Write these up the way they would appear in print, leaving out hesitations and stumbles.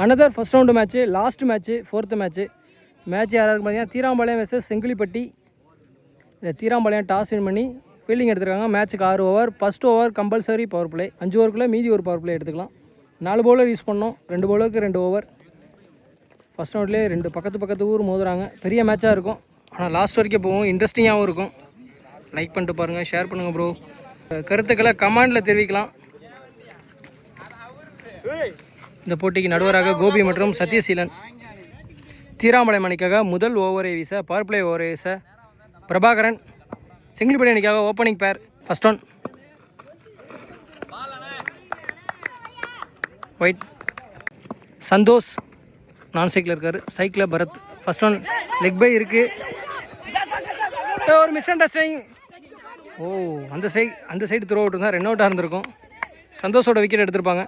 Another first round match, last match, 4th match. Match யாராருக்கு பார்த்தீங்கன்னா Theerampalayam versus Chengilipatti. இந்த Theerampalayam toss win பண்ணி ஃபீல்டிங் எடுத்துருக்காங்க. மேட்ச்சுக்கு 6 over. First over compulsory power play, 5 ஓவருக்குள்ளே மீதி ஒரு பவர் பிளே எடுத்துக்கலாம். 4 பவுலர் யூஸ் பண்ணோம், 2 பவுலருக்கு 2 ஓவர். ஃபஸ்ட் ரவுண்ட்லேயே 2 பக்கத்து ஊர் மோதுறாங்க. பெரிய மேட்சாக இருக்கும், ஆனால் லாஸ்ட் வரைக்கும் போகும், இன்ட்ரெஸ்டிங்காகவும் இருக்கும். லைக் பண்ணிட்டு பாருங்கள், ஷேர் பண்ணுங்கள் ப்ரோ. கருத்துக்களை கமெண்டில் தெரிவிக்கலாம். இந்த போட்டிக்கு நடுவராக கோபி மற்றும் சத்யசீலன். தீராம்பாளையம் அணிக்காக முதல் ஓவரை வீச பவர் பிளே ஓவரை வீச பிரபாகரன். செங்கிலிப்பட்டி அணிக்காக ஓப்பனிங் பேர். First one white. சந்தோஷ் நான் சைக்கிள் இருக்கார், சைக்கிளில் Bharath. First one leg bye இருக்குது. ஒரு மிஸ் அண்டர்ஸ்டாண்டிங். அந்த சைடு த்ரோ அவுட் இருந்தால் ரன் அவுட்டாக இருந்திருக்கும். சந்தோஷோட விக்கெட் எடுத்திருப்பாங்க.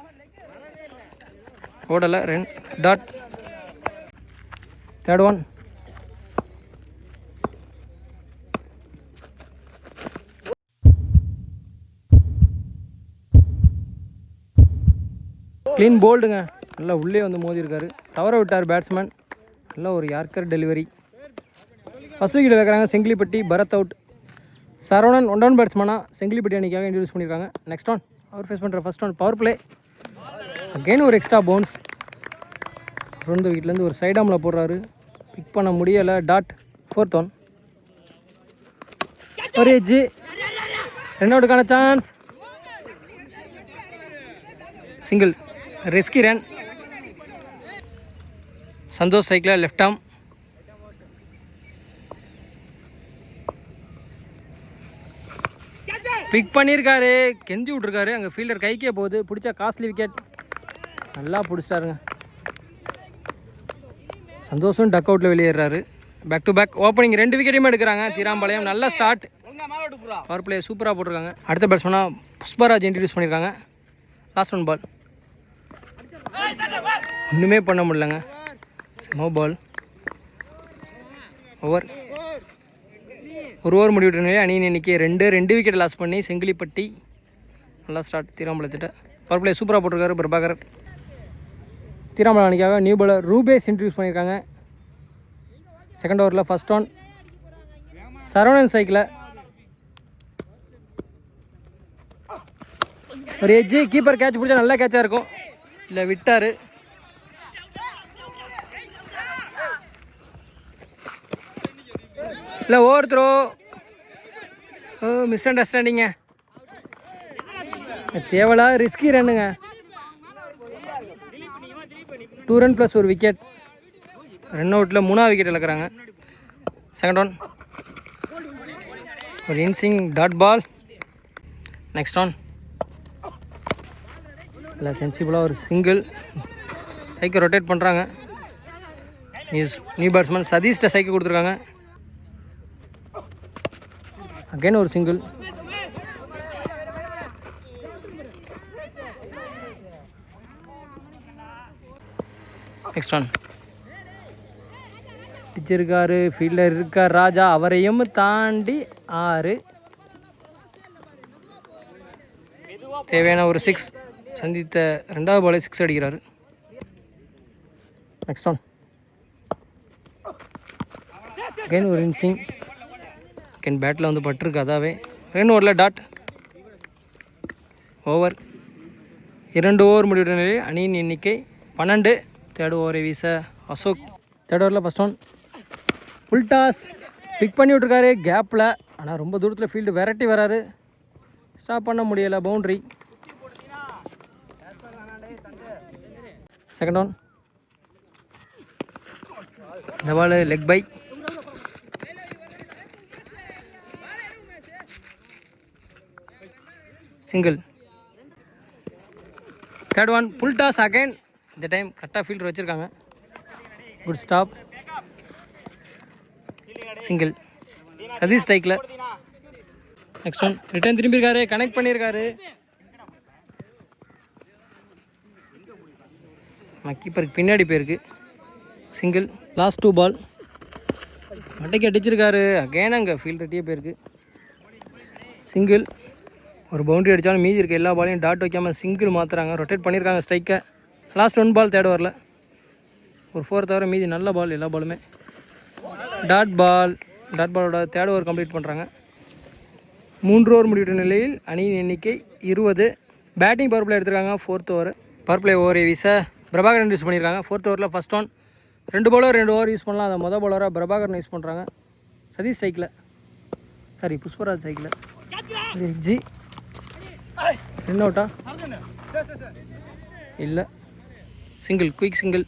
ஓடலை, run dot. Third one clean போல்டுங்க. நல்லா உள்ளே வந்து மோதியிருக்காரு, தவற விட்டார் பேட்ஸ்மேன். நல்லா ஒரு யார்க்கர் டெலிவரி. ஃபஸ்ட் விக்கெட் வைக்கிறாங்க செங்கிலிப்பட்டி, பரத் அவுட். சரவணன் 1 டவுன் பேட்ஸ்மேனாக செங்கிலிப்பட்டி அணிக்காக இன்ட்ரடியூஸ் பண்ணியிருக்காங்க. நெக்ஸ்ட் ஒன் அவர் ஃபேஸ் பண்ணுற first one power play. Again ஒரு எக்ஸ்ட்ரா பவுன்ஸ். ரெண்டு விக்கெட்லேருந்து ஒரு சைடாமில் போடுறாரு, பிக் பண்ண முடியலை. டாட். 4th ஒன் ஒரு எஜ்ஜு, 2 அவுட்டுக்கான chance. Single, risky run. Santhosh சைக்கிளில் லெஃப்ட் ஆர்ம். பிக் பண்ணியிருக்காரு, கெஞ்சி விட்ருக்காரு. அங்கே ஃபீல்டர் கைக்கே போகுது, பிடிச்சா காஸ்ட்லி விக்கெட். நல்லா பிடிச்சிட்டாருங்க. சந்தோஷம் டக் அவுட்டில் வெளியேறாரு. பேக் டு பேக் ஓப்பனிங் 2 விக்கெட்டையுமே எடுக்கிறாங்க தீராம்பாளையம். நல்ல ஸ்டார்ட், பவர் பிளே சூப்பராக போட்டிருக்காங்க. அடுத்த பேட்ஸ்மேனாக புஷ்பராஜ் இன்ட்ரடியூஸ் பண்ணியிருக்காங்க. லாஸ்ட் ஒன் பால், ஒன்றுமே பண்ண முடியலங்க. ஸ்மோ பால். ஓவர், ஒரு ஓவர் முடிவிட்ட நிலையில் அணியின் எண்ணிக்கை 2 விக்கெட் லாஸ் பண்ணி செங்கிலிப்பட்டி. நல்லா ஸ்டார்ட் தீராம்பாளையத்திட்ட. பவர் பிளே சூப்பராக போட்டிருக்காரு பிரபாகர். தீராம்பாளையம் அணிக்காக நியூ பாலர் ரூபேஸ் இன்ட்ரடியூஸ் பண்ணியிருக்காங்க. செகண்ட் ஓவரில் ஃபர்ஸ்ட் ஒன் சரவணன் சைக்கிளில் ஒரு எஜ்ஜு. கீப்பர் கேட்ச் பிடிச்சா நல்ல கேட்சாக இருக்கும், இல்லை விட்டார். இல்லை over throw. Miss அண்டர்ஸ்டாண்டிங்க. Devala risky ரன்னுங்க. 2 run plus ஒரு விக்கெட். ரன் அவுட்டில் 3ஆவது விக்கெட் இழக்கிறாங்க. செகண்ட் ஒன் ஒரு இன்சிங் டாட் பால். நெக்ஸ்ட் ஒன் இல்லை சென்சிபிளாக ஒரு சிங்கிள். சைக்கிள் ரொட்டேட் பண்ணுறாங்க. நியூ பேட்ஸ்மேன் சதீஷ்ட சைக்கிள் கொடுத்துருக்காங்க. அகைன் ஒரு சிங்கிள். நெக்ஸ்ட் ஒன் பிடிச்சிருக்காரு, ஃபீல்டர் இருக்கார் ராஜா, அவரையும் தாண்டி 6. தேவையான ஒரு 6. சந்தித்த 2வது பாலே 6 அடிக்கிறாரு. நெக்ஸ்ட் ஒன் அகைன் ஒரு இன்சிங். அகைன் பேட்டில் வந்து பட்டிருக்கு, அதாவே 2 ஓவரில் டாட். ஓவர் 2 ஓவர் முடிவுற நிலையில் அணியின் எண்ணிக்கை 12. தேர்ட் ஓவரை வீச அசோக். தேர்ட் ஓவரில் first one full toss. Pick பண்ணி விட்ருக்காரு கேப்பில், ஆனால் ரொம்ப தூரத்தில் ஃபீல்டு விரட்டி வராரு, ஸ்டாப் பண்ண முடியலை. பவுண்ட்ரி. செகண்ட் ஒன் இந்த ball leg bye. Single. Third one full toss again. இந்த டைம் கரெக்டாக ஃபீல்டர் வச்சுருக்காங்க. Good stop. சிங்கிள். சதீஷ் ஸ்ட்ரைக்கில். நெக்ஸ்ட் ஒன் ரிட்டர்ன் திரும்பியிருக்காரு, கனெக்ட் பண்ணியிருக்காரு. கீப்பருக்கு பின்னாடி போயிருக்கு. சிங்கிள். லாஸ்ட் 2 பால் மட்டைக்கு அடிச்சிருக்காரு. அகைன் அங்கே ஃபீல்டர்ட்டியே போயிருக்கு. சிங்கிள். ஒரு பவுண்டரி அடித்தாலும் மீதி இருக்க எல்லா பாலையும் டாட் வைக்காமல் சிங்கிள் மாற்றுறாங்க. ரொட்டேட் பண்ணியிருக்காங்க ஸ்ட்ரைக்கை. லாஸ்ட் 1 பால் தேர்ட் ஓவரில். ஒரு 4 தவிர மீதி நல்ல பால், எல்லா பாலுமே. டாட் பாலோட 3rd ஓவர் கம்ப்ளீட் பண்ணுறாங்க. 3 ஓவர் முடிவிட்ட நிலையில் அணியின் எண்ணிக்கை 20. பேட்டிங் பவர் பிளே எடுத்துருக்காங்க 4th ஓவர். பவர் பிளே ஓவரை வீச பிரபாகரன் யூஸ் பண்ணியிருக்காங்க. 4th ஓவரில் first one. 2 bowler 2 over use பண்ணலாம். அதை பவுலராக பிரபாகரன் யூஸ் பண்ணுறாங்க. Sathish cycle, sorry Pushparaj cycle. ஜி ரன் அவுட்டா இல்லை, single, quick single.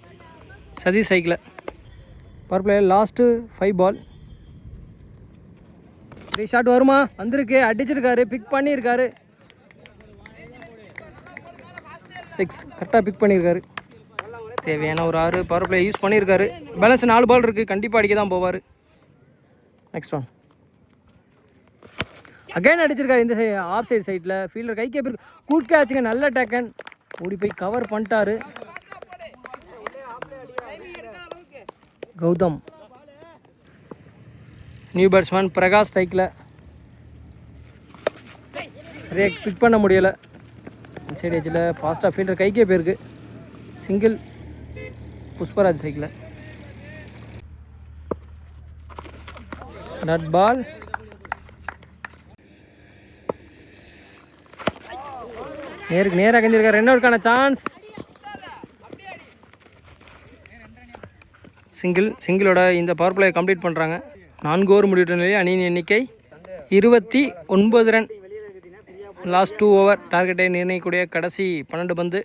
Sathish cycle. Power play last 5 ball. 3 shot வருமா? வந்திருக்கு, அடிச்சிருக்காரு, பிக் பண்ணியிருக்காரு. 6 கரெக்டாக பிக் பண்ணியிருக்காரு. தேவையான ஒரு 6 பவர் பிளே யூஸ் பண்ணியிருக்காரு. பேலன்ஸ் 4 பால் இருக்குது, கண்டிப்பாக அடிக்க தான் போவார். நெக்ஸ்ட் ஒன் அகைன் அடிச்சிருக்காரு. இந்த ஆஃப் சைடு சைடில் ஃபீல்டர் கைக்கே போயிருக்கு. கூட் கேட்சுங்க, நல்ல டேக்கன். ஓடி போய் கவர் பண்ணிட்டாரு கௌதம். நியூ பேட்ஸ்மேன் பிரகாஷ் சைக்கிள். நிறைய பிக் பண்ண முடியலை. சைடு ஏஜில் ஃபாஸ்ட்டாக ஃபீல்டர் கைக்கே போயிருக்கு. சிங்கிள் புஷ்பராஜ் சைக்கிள். நட் பால். நேருக்கு நேராக கஞ்சிருக்காரு. ரன் அவுட்கான சான்ஸ். சிங்கிளோட இந்த பவர் பிளே கம்ப்ளீட் பண்ணுறாங்க. 4 ஓவர் முடிவிட்ட நிலையில் அணியின் எண்ணிக்கை 29 ரன். லாஸ்ட் 2 ஓவர் டார்கெட்டை நிர்ணயிக்கக்கூடிய கடைசி 12 பந்து.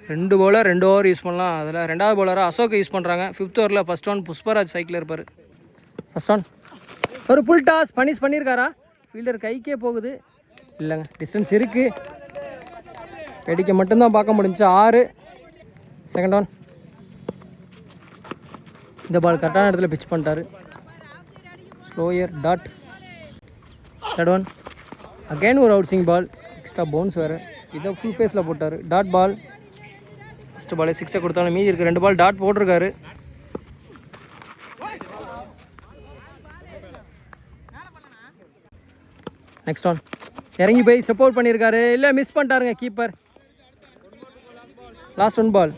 2 பவுலர் 2 ஓவர் யூஸ் பண்ணலாம். அதில் 2வது பவுலராக அசோக் யூஸ் பண்ணுறாங்க. 5th ஓவரில் ஃபஸ்ட் ஒன் புஷ்பராஜ் சைக்கிள் இருப்பார். ஃபஸ்ட் ஒன் ஒரு புல் டாஸ் பனிஷ் பண்ணியிருக்காரா? ஃபீல்டர் கைக்கே போகுது. இல்லைங்க, டிஸ்டன்ஸ் இருக்குது, வெடிக்க மட்டும்தான் பார்க்க முடிஞ்சு. 6. Second one. இந்த பால் கரெக்டான இடத்துல பிச் பண்ணிட்டாரு. Slower dot. Third one again ஒரு அவுட் சிங் பால், எக்ஸ்ட்ரா பவுன்ஸ் வேறு. இதை ஃபுல் ஃபேஸில் போட்டார். Dot ball. ஃபஸ்ட்டு பாலே 6 கொடுத்தாலும் மீதி இருக்குது 2 பால் டாட் போட்டிருக்காரு. நெக்ஸ்ட் ஒன் இறங்கி போய் சப்போர்ட் பண்ணியிருக்காரு. இல்லை, மிஸ் பண்ணிட்டாருங்க கீப்பர். லாஸ்ட் 1 பால்.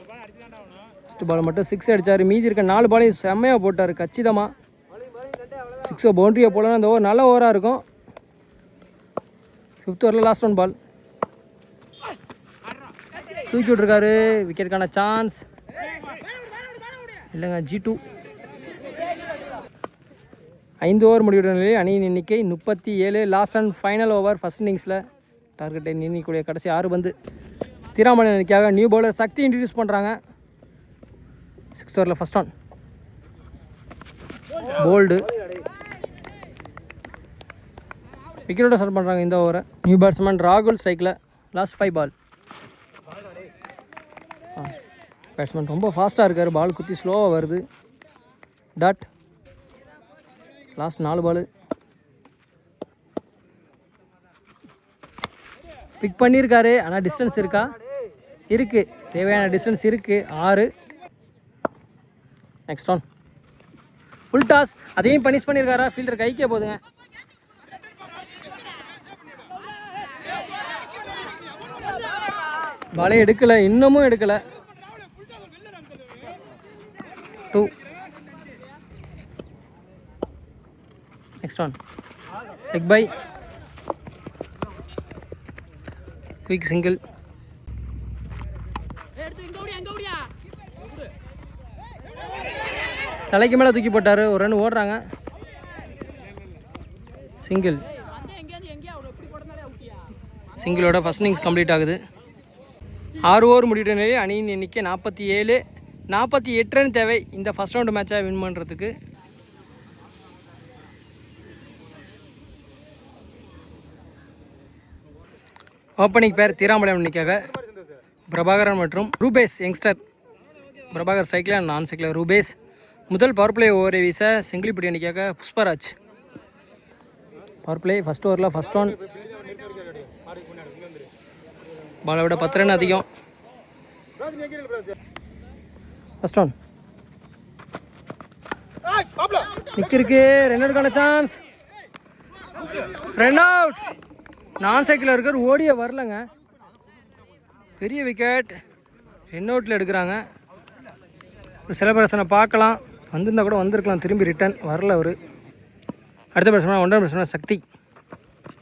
ஃபஸ்ட்டு பால் மட்டும் 6 அடித்தார். மீதி இருக்க 4 பாலையும் செம்மையாக போட்டார் கச்சிதமாக. 6 பவுண்ட்ரியை போலன்னா அந்த ஓவர் நல்ல ஓவராக இருக்கும். 5th ஓவரில் லாஸ்ட் 1 பால் தூக்கி விட்ருக்காரு. விக்கெட்டுக்கான சான்ஸ் இல்லைங்க. G2. 5 ஓவர் முடிவுற நிலையில் அணியின் எண்ணிக்கை 37. Last and final over first இன்னிங்ஸில் டார்கெட்டை நிர்ணயிக்கக்கூடிய கடைசி 6 பந்து. தீராமணி அணிக்காக நியூ பவுலர் சக்தி இன்ட்ரடியூஸ் பண்ணுறாங்க. 6th ஓவரில் ஃபஸ்ட் ஒன் போல்டு. விக்கெட்டோட ஸ்டார்ட் பண்ணுறாங்க இந்த ஓவரை. நியூ பேட்ஸ்மேன் ராகுல் சைக்கிள். லாஸ்ட் 5 பால். பேட்ஸ்மேன் ரொம்ப ஃபாஸ்ட்டாக இருக்கார். பால் குத்தி ஸ்லோவாக வருது. டாட். லாஸ்ட் 4 பால் பிக் பண்ணியிருக்காரு. ஆனால் டிஸ்டன்ஸ் இருக்கா? இருக்குது, தேவையான டிஸ்டன்ஸ் இருக்குது. 6. Next one full toss. அதையும் பனிஷ் பண்ணியிருக்காரா? ஃபீல்டர் கைக்கே போதுங்க. பாலே எடுக்கலை, இன்னமும் எடுக்கலை. 2. Next one leg by, quick single. தலைக்கு மேலே தூக்கி போட்டார். ஒரு ரன் ஓடுறாங்க. சிங்கிள். சிங்கிளோட ஃபர்ஸ்ட் இன்னிங்ஸ் கம்ப்ளீட் ஆகுது. 6 ஓவர் முடிவிட்ட நிலையில் அணியின் எண்ணிக்கை 47. 48 ரன் தேவை இந்த ஃபர்ஸ்ட் ரவுண்டு மேட்சை வின் பண்ணுறதுக்கு. ஓப்பனிங் பேர் தீராமலை அணிக்காக பிரபாகரன் மற்றும் ரூபேஸ் யங்ஸ்டர். பிரபாகர் சைக்கிள், நான் சைக்கிள் ரூபேஸ். முதல் பவர் பிளே ஓவரை வீச செங்கிலிப்பட்டி அணிக்காக புஷ்பராஜ். பவர் பிளே ஃபஸ்ட் ஓவரில் ஃபஸ்ட் ஒன். பாலை விட 10 ரன் அதிகம். ஃபஸ்ட் ஒன் நிற்கு இருக்கு. ரன் அவுட்கான சான்ஸ். Run out. நான் சைக்கிளில் இருக்கிற ஓடிய வரலங்க. பெரிய விக்கெட். ரன் அவுட்டில் எடுக்கிறாங்க. செலிப்ரேஷனை பார்க்கலாம். வந்திருந்தா கூட வந்திருக்கலாம், திரும்பி ரிட்டர்ன் வரல அவர். அடுத்த batsman 1 batsman Sakthi.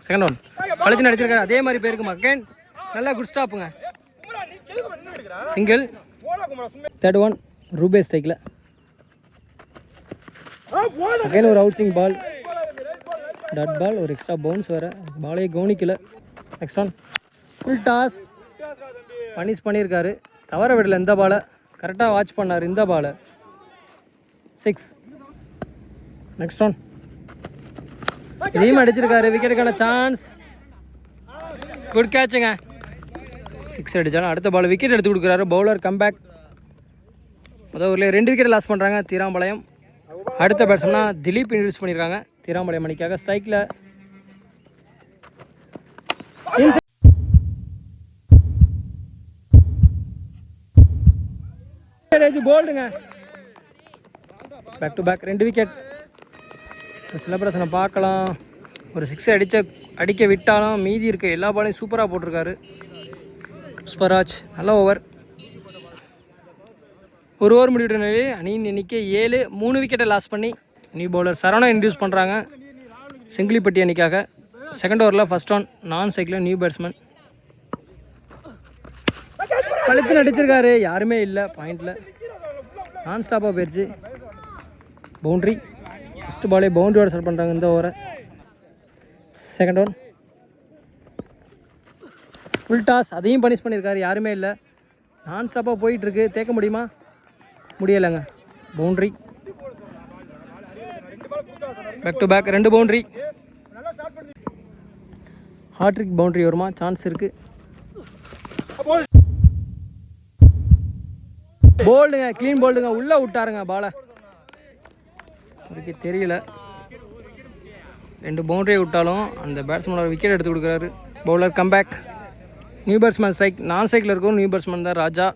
Second one பழச்சு அடிச்சிருக்காரு. அதே மாதிரி பேருக்கு மக்கேன் நல்லா குட் ஸ்டாப்புங்க. சிங்கிள். தேர்ட் ஒன் ரூபே ஸ்ட்ரைக்கில். அகைன் ஒரு out swing ball, dot ball, ஒரு எக்ஸ்ட்ரா பவுன்ஸ் வேறு, பாலே கவனிக்கல. Next one full toss, punish பண்ணியிருக்காரு. தவற விடல இந்த பாலை, கரெக்டாக வாட்ச் பண்ணார் இந்த பாலை. 6. நெக்ஸ்ட் ஒன் இதையும் அடிச்சிருக்காரு. விக்கெட்டுக்கான சான்ஸ், குட் கேட்சுங்க. 6 அடித்தாலும் அடுத்த பால் விக்கெட் எடுத்து கொடுக்குறாரு. Bowler comeback. முதல் ஊரில் 2 விக்கெட் லாஸ் பண்ணுறாங்க தீராம்பாளையம். அடுத்த பேட்ஸ்மேனா திலீப் இன்ட்ரடியூஸ் பண்ணியிருக்காங்க தீராம்பாளையம் அணிக்காக. ஸ்ட்ரைக்கில் போல்டுங்க. Back to back 2 wicket. செலிப்ரேஷனை பார்க்கலாம். ஒரு 6 அடிக்க விட்டாலும் மீதி இருக்க எல்லா பாலையும் சூப்பராக போட்டிருக்காரு புஷ்பராஜ். நல்ல ஓவர். ஒரு ஓவர் முடிவிட்ட நிலையில் அணியின் எண்ணிக்கை 7. 3 விக்கெட்டை லாஸ் பண்ணி நியூ பவுலர் சரவணா இன்ட்ரடியூஸ் பண்ணுறாங்க செங்கிலிப்பட்டி அணிக்காக. செகண்ட் ஓவரில் ஃபர்ஸ்ட் ஒன் நான் சைக்கிள் நியூ பேட்ஸ்மேன். பழிச்சு அடிச்சிருக்காரு, யாருமே இல்லை பாயிண்டில். நான் ஸ்டாப்பாக போயிடுச்சு. பவுண்ட்ரி. ஃபஸ்ட்டு பாலே பவுண்ட்ரியோட செட் பண்ணுறாங்க இந்த ஓவரை. செகண்ட் ஒன் ஃபுல் டாஸ், அதையும் பனிஷ் பண்ணியிருக்காரு, யாருமே இல்லை. நான் ஸ்டாப்பாக போயிட்டுருக்கு, தேக்க முடியுமா? முடியலைங்க. Boundary. Back to back 2 boundary. Hat trick boundary வருமா? சான்ஸ் இருக்குது. போல்டுங்க, க்ளீன் போல்டுங்க. உள்ளே விட்டாருங்க பாலை, அவருக்கு தெரியல. 2 பவுண்டரியை விட்டாலும் அந்த பேட்ஸ்மேனோட விக்கெட் எடுத்து கொடுக்குறாரு. Bowler comeback. New batsman strike. Non ஸ்ட்ரைக்கில் இருக்கும் நியூ பேட்ஸ்மேன் தான் Raja.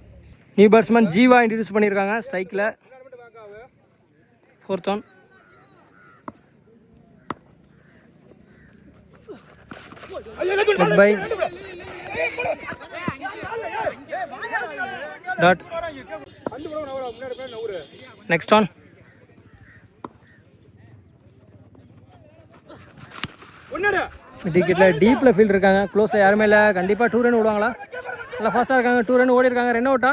New batsman Jeeva introduce பண்ணியிருக்காங்க ஸ்ட்ரைக்கில். 4th one by dot. Next one விக்கெட்டில் டீப்பில் ஃபீல்ட் இருக்காங்க, க்ளோஸில் யாருமே இல்லை. கண்டிப்பாக 2 ரன் விடுவாங்களா? நல்லா ஃபாஸ்ட்டாக இருக்காங்க. 2 ரன் ஓடி இருக்காங்க. ரன் அவுட்டா?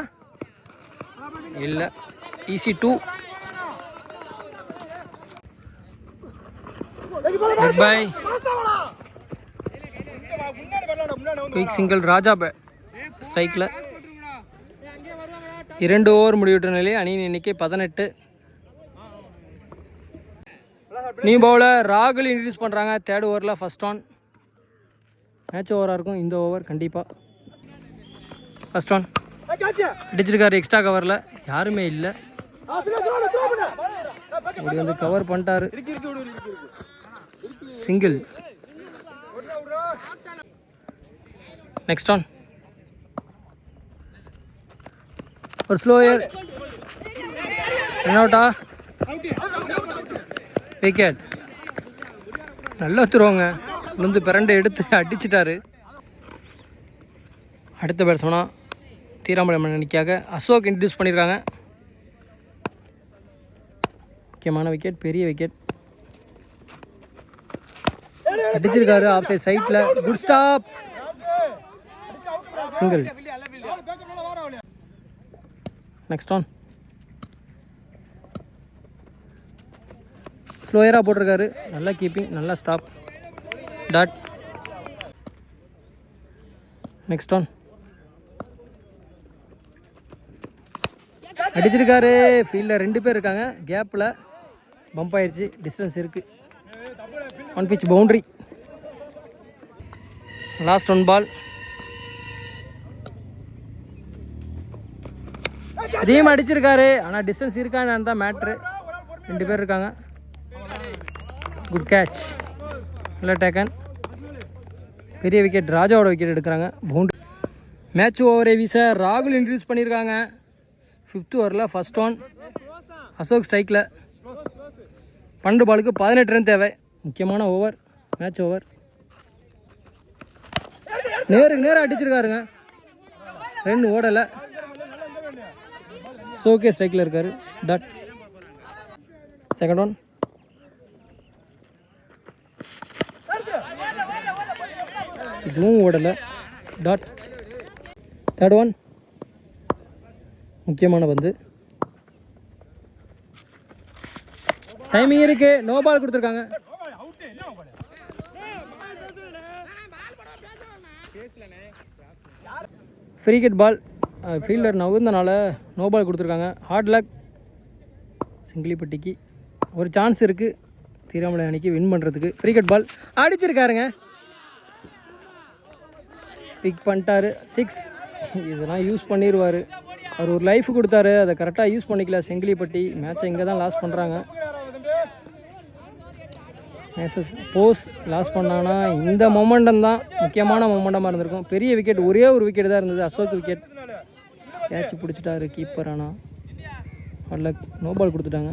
இல்லை, ஈஸி 2. பை குயிக் சிங்கிள் ராஜா ஸ்ட்ரைக்கில். 2 ஓவர் முடிவிட்ட நிலையில் அணியின் எண்ணிக்கை 18. நியூ பவுலர் ராகுல் இன்ட்ரடியூஸ் பண்ணுறாங்க தேர்ட் ஓவரில் ஃபர்ஸ்ட் ஒன். மேட்ச் ஓவராக இருக்கும் இந்த ஓவர் கண்டிப்பாக. ஃபர்ஸ்ட் ஒன் அடிச்சிருக்காரு எக்ஸ்ட்ரா கவரில், யாருமே இல்லை. இப்படி வந்து கவர் பண்ணிட்டாரு. சிங்கிள். நெக்ஸ்ட் ஒன் ஒரு ஸ்லோயர். ரன் அவுட்டா? விக்கெட். நல்லா துருவாங்க, விழுந்து பிறண்டு எடுத்து அடிச்சிட்டாரு. அடுத்த பேட்ஸ்மேனா தீராம்பாளையம் அணிக்காக அசோக் இன்ட்ரடியூஸ் பண்ணியிருக்காங்க. முக்கியமான விக்கெட், பெரிய விக்கெட். அடிச்சிருக்காரு ஆஃப் சைட் சைட்டில். Good stop. Single. Next one ஸ்லோயராக போட்டிருக்காரு, நல்லா கீப்பிங், நல்லா ஸ்டாப். டாட். நெக்ஸ்ட் ஒன் அடிச்சிருக்காரு. ஃபீல்டில் 2 பேர் இருக்காங்க, கேப்பில் பம்ப் ஆயிடுச்சு, டிஸ்டன்ஸ் இருக்குது. 1 pitch பவுண்ட்ரி. லாஸ்ட் 1 பால். இதையும் அடிச்சிருக்காரு, ஆனால் டிஸ்டன்ஸ் இருக்கான்னு தான் மேட்ரு. 2 பேர் இருக்காங்க. குட் கேட்ச், நல்லா டேக்கன். பெரிய விக்கெட், ராஜாவோட விக்கெட் எடுக்கிறாங்க. பவுண்டரி. மேட்ச் ஓவரை வீச ராகுல் இன்ட்ரடியூஸ் பண்ணியிருக்காங்க 5th ஓவரில் ஃபர்ஸ்ட் ஒன். அசோக் ஸ்ட்ரைக்கில். 12 பாலுக்கு 18 ரன் தேவை. முக்கியமான ஓவர், மேட்ச் ஓவர். நேருக்கு நேராக அடிச்சிருக்காருங்க, ரன் ஓடலை. ஷோகேஸ் ஸ்ட்ரைக்கில் இருக்கார். டாட். Second one. இதுவும் ஓடலை. டாட். Third one. முக்கியமான பந்து. டைமிங் இருக்கு. நோ பால் கொடுத்துருக்காங்க. Free hit ball. ஃபீல்டர் நவுந்தனால நோ பால் கொடுத்துருக்காங்க. ஹார்ட் லக் செங்கிலிப்பட்டிக்கு. ஒரு சான்ஸ் இருக்குது தீராமலை அணிக்கு வின் பண்ணுறதுக்கு. ஃப்ரீ கிட் பால் அடிச்சிருக்காருங்க. பிக் பண்ணிட்டாரு. 6. இதெல்லாம் யூஸ் பண்ணிடுவார். அவர் ஒரு லைஃப் கொடுத்தாரு, அதை கரெக்டாக யூஸ் பண்ணிக்கல செங்கிலிப்பட்டி. மேட்சை இங்கே தான் லாஸ் பண்ணுறாங்க. போஸ் லாஸ் பண்ணாங்கன்னா இந்த மொமெண்டம் தான் முக்கியமான மொமெண்டமாக இருந்திருக்கும். பெரிய விக்கெட், ஒரே ஒரு விக்கெட் தான் இருந்தது. அசோக் விக்கெட் கேட்ச் பிடிச்சிட்டாரு கீப்பர். ஆனால் அதில் நோ பால் கொடுத்துட்டாங்க.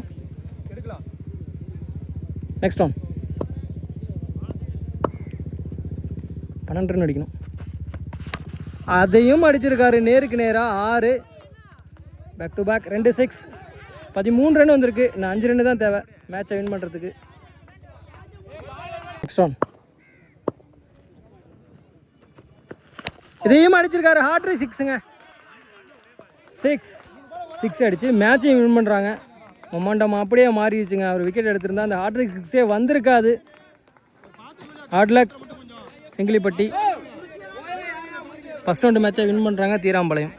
Next one. 12 ரன் அடிக்கணும். அதையும் அடிச்சிருக்காரு நேருக்கு நேராக. 6. Back to back 2 6. 13 ரன் வந்திருக்கு. இன்னும் 5 ரன் தான் தேவை மேட்சை வின் பண்ணுறதுக்கு. Next one. இதையும் அடிச்சிருக்காரு. ஹார்ட்ரிக் 6ங்க. 6 அடிச்சு மேட்சையும் வின் பண்ணுறாங்க. மொமெண்டம் அப்படியே மாறிடுச்சுங்க. அவர் விக்கெட் எடுத்திருந்தா அந்த ஹார்ட்ரிக் 6 வந்திருக்காது. Hard luck Chengilipatti first round மேட்சை வின் பண்ணுறாங்க தீராம்பாளையம்.